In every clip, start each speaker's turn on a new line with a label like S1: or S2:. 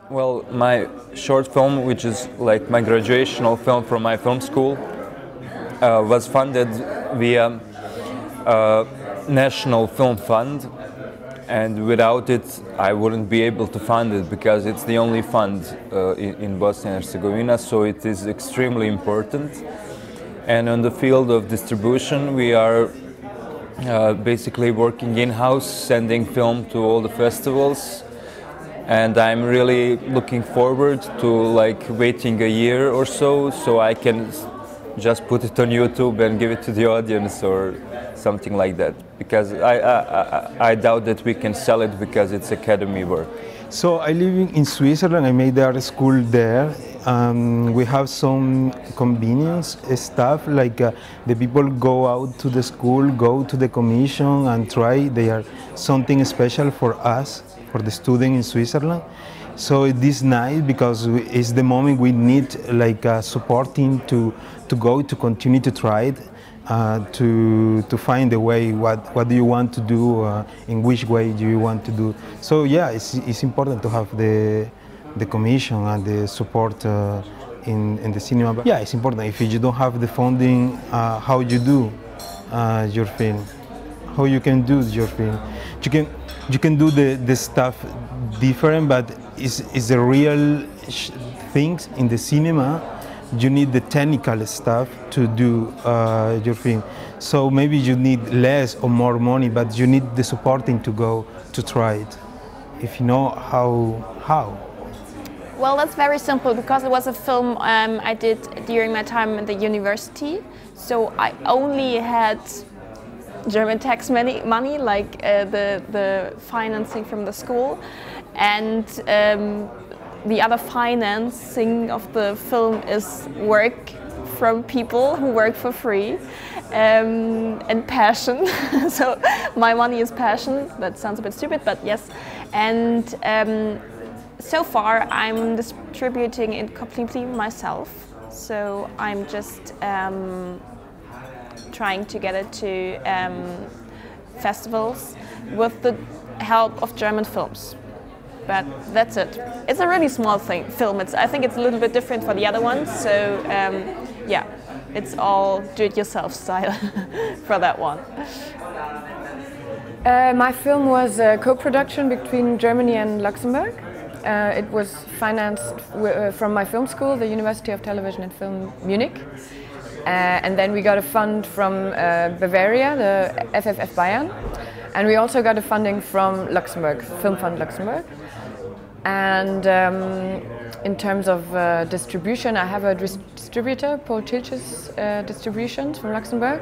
S1: Well, my short film, which is like my graduational film from my film school, was funded via National Film Fund, and without it I wouldn't be able to fund it because it's the only fund in Bosnia and Herzegovina, so it is extremely important. And on the field of distribution, we are basically working in-house, sending film to all the festivals, and I'm really looking forward to like waiting a year or so I can just put it on YouTube and give it to the audience or something like that, because I doubt that we can sell it because it's academy work.
S2: So I live in Switzerland. I made art school there. We have some convenience stuff, like the people go out to the school, go to the commission and try. They are something special for us, for the student in Switzerland. So it is nice because it's the moment we need like supporting to go to continue to try it, to find a way. What do you want to do? In which way do you want to do? So yeah, it's important to have the commission and the support in the cinema. But yeah, it's important. If you don't have the funding, how you do your film? How you can do your film? You can do the stuff different, but it's the real things in the cinema. You need the technical stuff to do your film. So maybe you need less or more money, but you need the supporting to go to try it. If you know how.
S3: Well, that's very simple, because it was a film I did during my time at the university. So I only had German tax money, like the financing from the school, and the other financing of the film is work from people who work for free, and passion. So my money is passion. That sounds a bit stupid, but yes. And so far I'm distributing it completely myself. So I'm just trying to get it to festivals with the help of German films. But that's it. It's a really small film. I think it's a little bit different for the other ones. So yeah, it's all do-it-yourself style for that one.
S4: My film was a co-production between Germany and Luxembourg. It was financed from my film school, the University of Television and Film Munich. And then we got a fund from Bavaria, the FFF Bayern. And we also got a funding from Luxembourg, Film Fund Luxembourg. And in terms of distribution, I have a distributor, Paul Tilches Distributions from Luxembourg.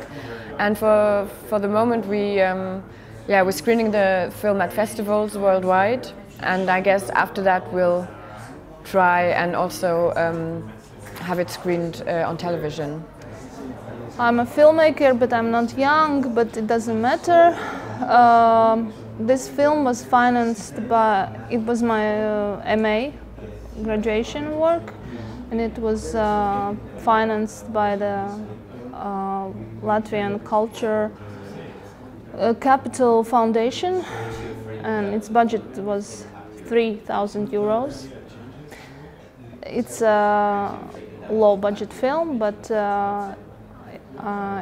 S4: And for the moment, we're screening the film at festivals worldwide. And I guess after that, we'll try and also have it screened on television.
S5: I'm a filmmaker, but I'm not young, but it doesn't matter. This film was financed by, it was my MA graduation work, and it was financed by the Latvian Culture Capital Foundation, and its budget was 3,000 euros. It's a low budget film, but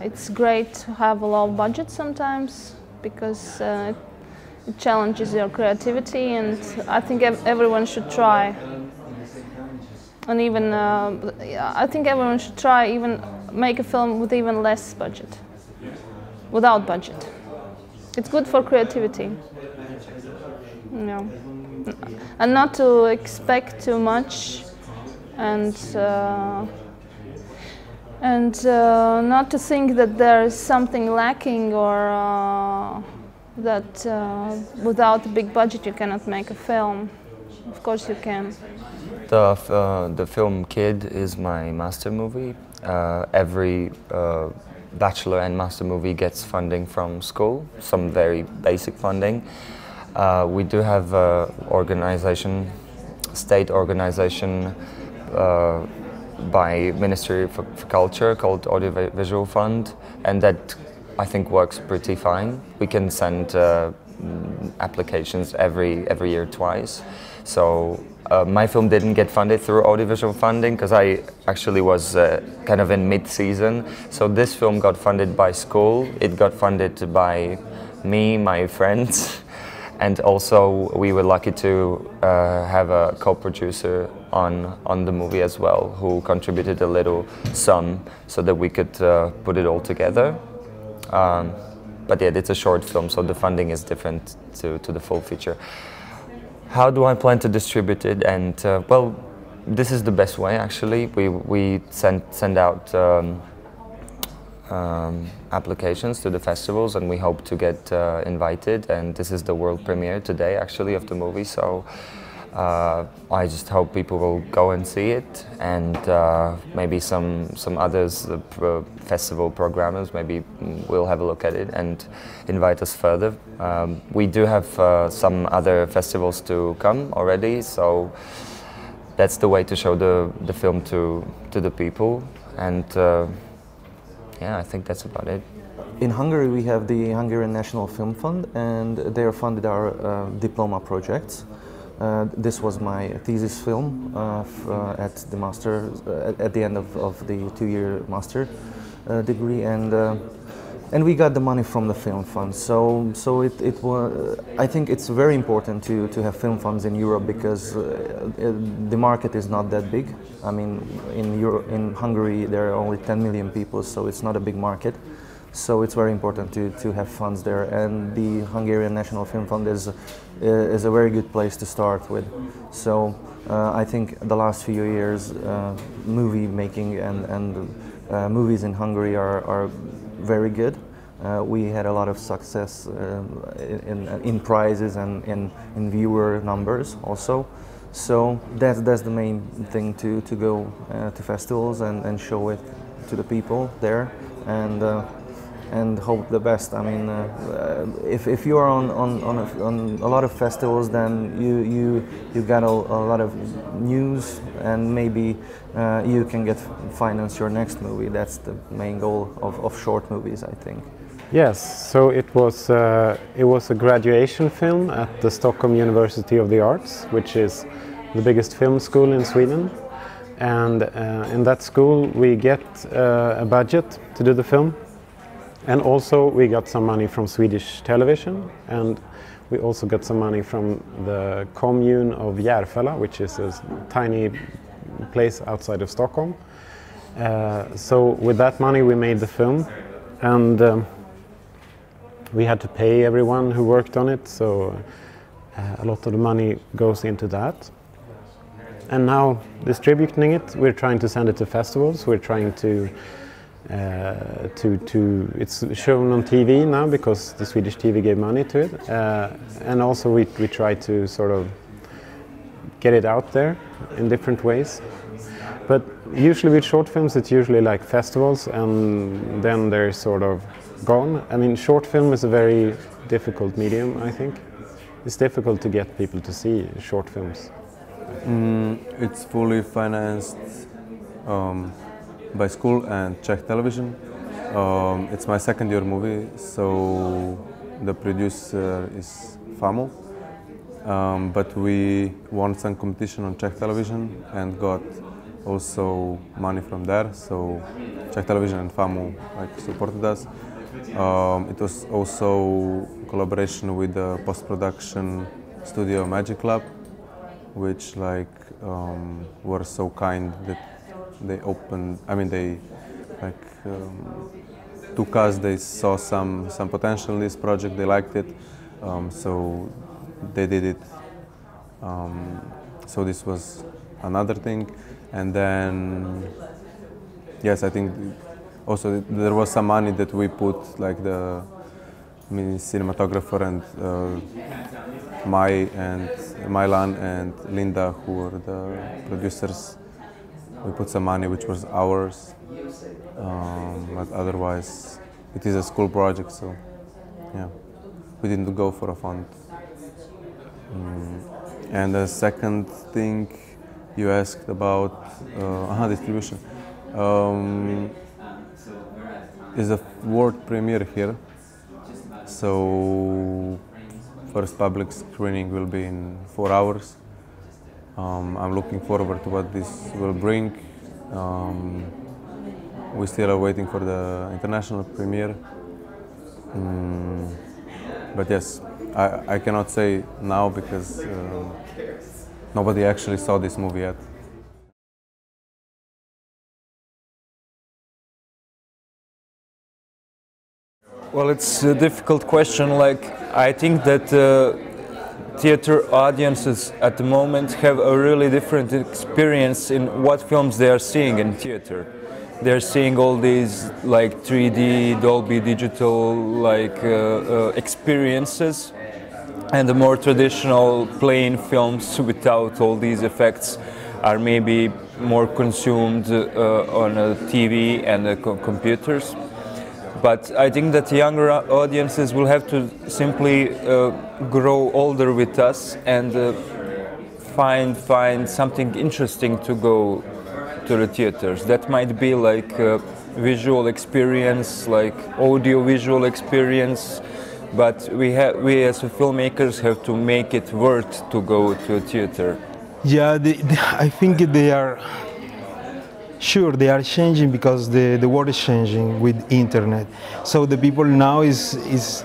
S5: it's great to have a low budget sometimes, because it challenges your creativity, and I think everyone should try. And even I think everyone should try even make a film with even less budget, without budget. It's good for creativity. And not to expect too much, and not to think that there is something lacking, or that without a big budget you cannot make a film. Of course you can.
S6: The film Kid is my master movie. Every bachelor and master movie gets funding from school, some very basic funding. We do have an state organization by Ministry for Culture called Audiovisual Fund, and that I think works pretty fine. We can send applications every year twice, so my film didn't get funded through audiovisual funding because I actually was kind of in mid-season. So this film got funded by school. It got funded by me, my friends, and also we were lucky to have a co-producer on the movie as well, who contributed a little sum so that we could put it all together. But yeah, it's a short film, so the funding is different to the full feature. How do I plan to distribute it? And well, this is the best way actually. We send out applications to the festivals, and we hope to get invited. And this is the world premiere today actually of the movie. So I just hope people will go and see it, and maybe some others, festival programmers, maybe will have a look at it and invite us further. We do have some other festivals to come already, so that's the way to show the film to the people. And yeah, I think that's about it.
S7: In Hungary, we have the Hungarian National Film Fund, and they are funded our diploma projects. This was my thesis film at the master, at the end of the 2-year master degree, and we got the money from the film fund. So it was. I think it's very important to have film funds in Europe, because the market is not that big. I mean, in Hungary there are only 10 million people, so it's not a big market. So it's very important to have funds there, and the Hungarian National Film Fund is a very good place to start with. So I think the last few years movie making and movies in Hungary are very good. We had a lot of success in prizes and in viewer numbers also. So that's the main thing, to go to festivals and show it to the people there, and hope the best. I mean, if you are on a lot of festivals, then you got a lot of news, and maybe you can finance your next movie. That's the main goal of short movies, I think.
S8: Yes, so it was a graduation film at the Stockholm University of the Arts, which is the biggest film school in Sweden. And in that school we get a budget to do the film. And also we got some money from Swedish television, and we also got some money from the commune of Järfälla, which is a tiny place outside of Stockholm. So with that money we made the film, and we had to pay everyone who worked on it, so a lot of the money goes into that. And now distributing it, we're trying to send it to festivals, we're trying to it's shown on TV now because the Swedish TV gave money to it, and also we try to sort of get it out there in different ways. But usually with short films it's usually like festivals, and then they're sort of gone. I mean, short film is a very difficult medium, I think. It's difficult to get people to see short films.
S9: It's fully financed by school and Czech television. It's my second year movie, so the producer is FAMU. But we won some competition on Czech television and got also money from there. So Czech television and FAMU supported us. It was also collaboration with the post-production studio Magic Lab, which were so kind that they opened. I mean, they took us. They saw some potential in this project. They liked it, so they did it. So this was another thing, and then yes, I think also there was some money that we put, like the cinematographer and Mailan and Linda, who were the producers. We put some money which was ours, but otherwise it is a school project, so yeah, we didn't go for a fund. And the second thing you asked about distribution is a world premiere here, so first public screening will be in 4 hours. I'm looking forward to what this will bring. We still are waiting for the international premiere. But yes, I cannot say now because nobody actually saw this movie yet.
S1: Well, it's a difficult question. Like, I think that theater audiences at the moment have a really different experience in what films they are seeing in theater. They're seeing all these like 3D, Dolby Digital like experiences, and the more traditional plain films without all these effects are maybe more consumed on a TV and computers. But I think that younger audiences will have to simply grow older with us and find something interesting to go to the theaters. That might be like visual experience, like audio-visual experience, but we as filmmakers have to make it worth to go to a theater.
S2: Yeah, I think they are. Sure, they are changing because the world is changing with internet. So the people now is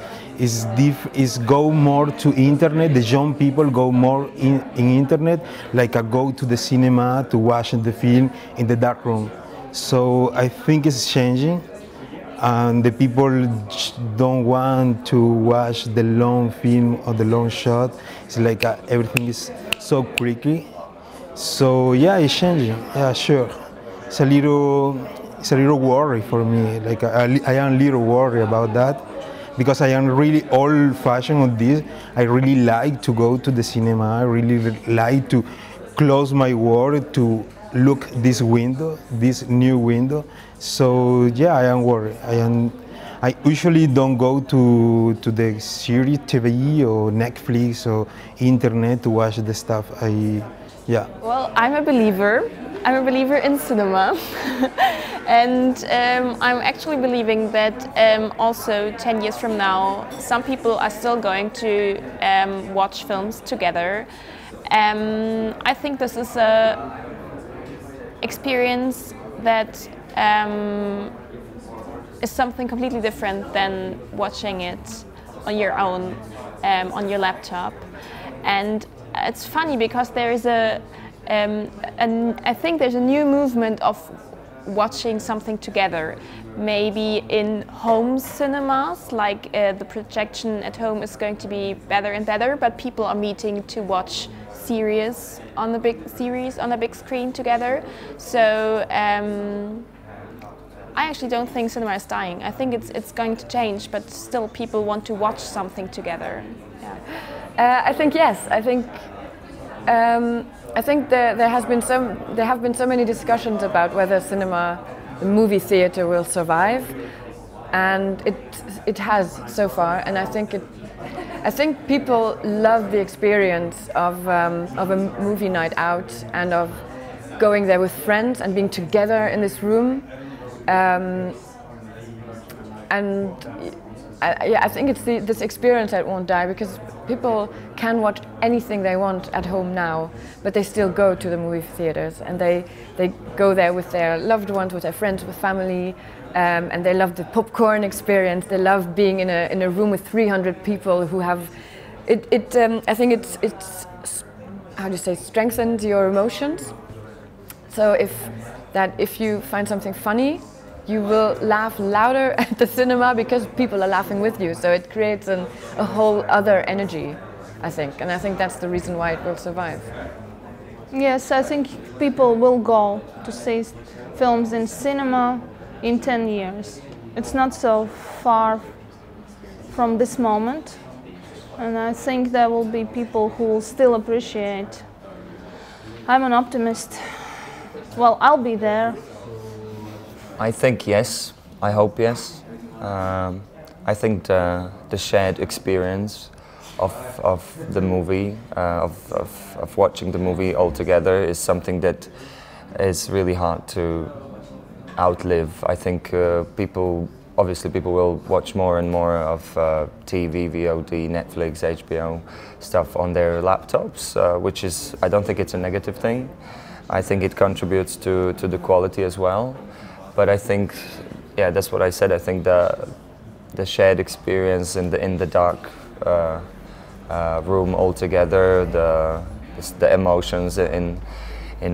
S2: go more to internet. The young people go more in internet, like go to the cinema to watch the film in the dark room. So I think it's changing, and the people don't want to watch the long film or the long shot. It's like everything is so quickly. So yeah, it's changing. Yeah, sure. It's a little worry for me. Like I am a little worried about that because I am really old-fashioned on this. I really like to go to the cinema. I really like to close my world to look this window, this new window. So yeah, I am worried. I usually don't go to the series, TV or Netflix or internet to watch the stuff. Yeah.
S3: Well, I'm a believer. I'm a believer in cinema. And I'm actually believing that also 10 years from now, some people are still going to watch films together. I think this is a experience that is something completely different than watching it on your own, on your laptop. And it's funny because there is I think there's a new movement of watching something together. Maybe in home cinemas, like the projection at home is going to be better and better, but people are meeting to watch series on the big screen together. So I actually don't think cinema is dying. I think it's going to change, but still people want to watch something together. Yeah.
S4: I think yes. I think there have been so many discussions about whether the movie theater will survive, and it has so far. And I think people love the experience of a movie night out and of going there with friends and being together in this room. And I think it's this experience that won't die, because people can watch anything they want at home now, but they still go to the movie theaters, and they go there with their loved ones, with their friends, with family, and they love the popcorn experience. They love being in a room with 300 people who have it. I think it's how do you say, strengthens your emotions. So if you find something funny, you will laugh louder at the cinema because people are laughing with you. So it creates a whole other energy, I think. And I think that's the reason why it will survive.
S5: Yes, I think people will go to see films in cinema in 10 years. It's not so far from this moment. And I think there will be people who will still appreciate. I'm an optimist. Well, I'll be there.
S6: I think yes. I hope yes. I think the shared experience of the movie, of watching the movie all together, is something that is really hard to outlive. I think people obviously people will watch more and more of TV, VOD, Netflix, HBO stuff on their laptops, which is, I don't think it's a negative thing. I think it contributes to the quality as well. But I think, yeah, that's what I said. I think the shared experience in the dark room all together, the emotions in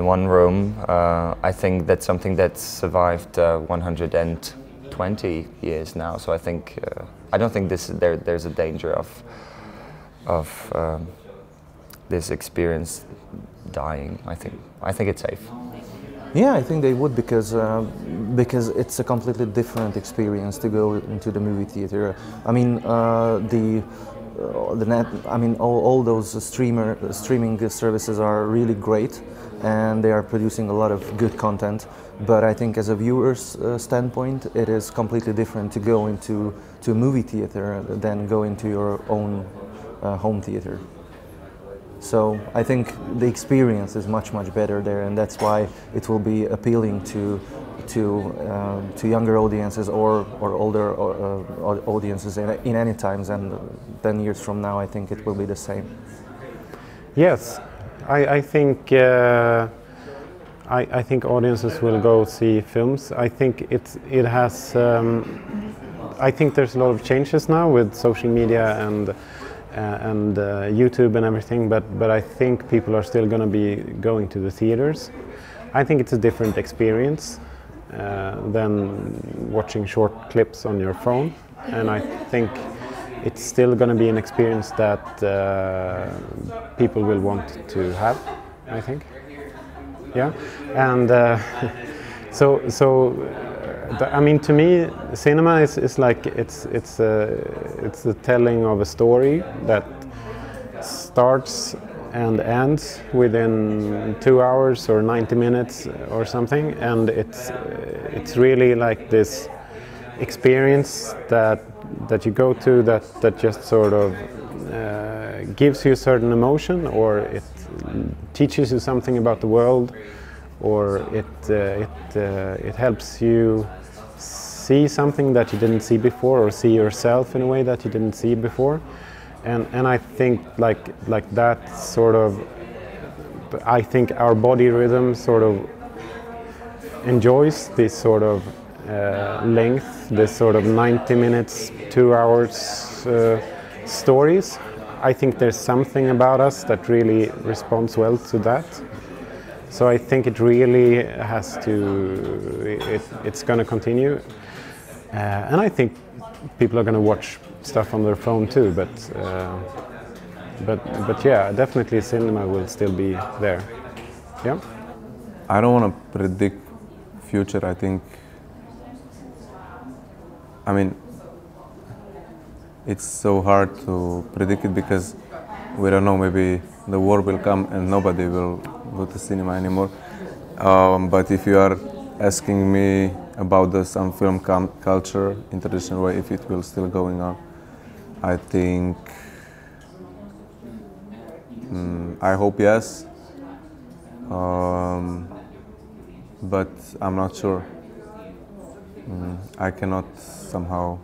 S6: one room, I think that's something that's survived 120 years now. So I think I don't think there's a danger of this experience dying. I think it's safe.
S7: Yeah, I think they would, because it's a completely different experience to go into the movie theater. I mean, the net. I mean, all those streaming services are really great, and they are producing a lot of good content. But I think, as a viewer's standpoint, it is completely different to go into a movie theater than go into your own home theater. So I think the experience is much better there, and that's why it will be appealing to younger audiences or older audiences in any times. And 10 years from now, I think it will be the same.
S8: Yes, I think I think audiences will go see films. I think it has. I think there's a lot of changes now with social media and YouTube and everything, but I think people are still going to be going to the theaters. I think it's a different experience than watching short clips on your phone, and I think it's still going to be an experience that people will want to have, I think. Yeah, and I mean, to me, cinema is like it's the telling of a story that starts and ends within 2 hours or 90 minutes or something, and it's really like this experience that you go to that just sort of gives you a certain emotion, or it teaches you something about the world, or it helps you see something that you didn't see before, or see yourself in a way that you didn't see before, and I think like that sort of, I think our body rhythm sort of enjoys this sort of length, this sort of 90 minutes, 2 hours stories. I think there's something about us that really responds well to that. So I think it really has to, it's going to continue. And I think people are going to watch stuff on their phone too, but yeah, definitely cinema will still be there. Yeah?
S9: I don't want to predict future. I mean, it's so hard to predict it because we don't know, maybe the war will come and nobody will go to cinema anymore. But if you are asking me about some film culture in traditional way, if it will still going on, I think, I hope yes, but I'm not sure. I cannot somehow.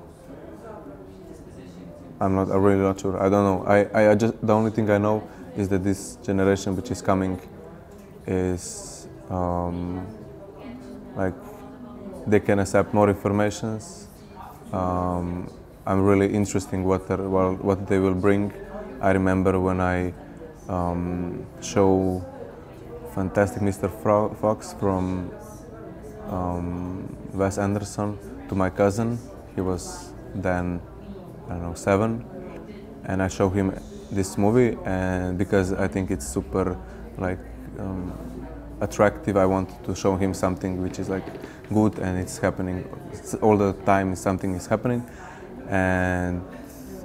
S9: I'm really not sure. I don't know. I just, the only thing I know is that this generation which is coming is like they can accept more informations. I'm really interested in what they will bring. I remember when I show Fantastic Mr. Fox from Wes Anderson to my cousin. He was then, I don't know, 7, and I show him this movie, and because I think it's super like attractive, I want to show him something which is like good and it's happening all the time. Something is happening, and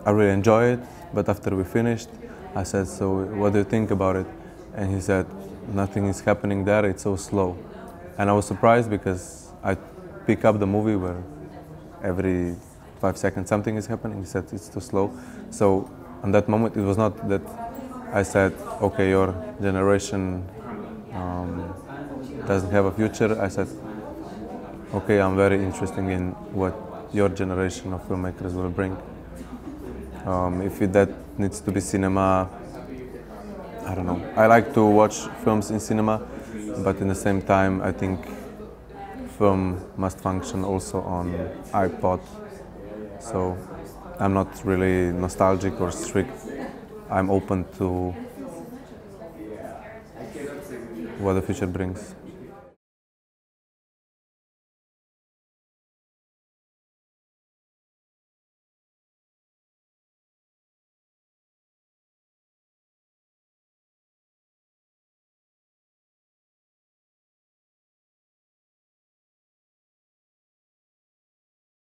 S9: I really enjoy it. But after we finished, I said, "So what do you think about it?" And he said, "Nothing is happening there. It's so slow." And I was surprised because I pick up the movie where every 5 seconds something is happening. He said it's too slow. So on that moment, it was not that I said, okay, your generation doesn't have a future. I said, okay, I'm very interested in what your generation of filmmakers will bring. If that needs to be cinema, I don't know. I like to watch films in cinema, but in the same time, I think film must function also on iPod. So I'm not really nostalgic or strict. I'm open to what the future brings.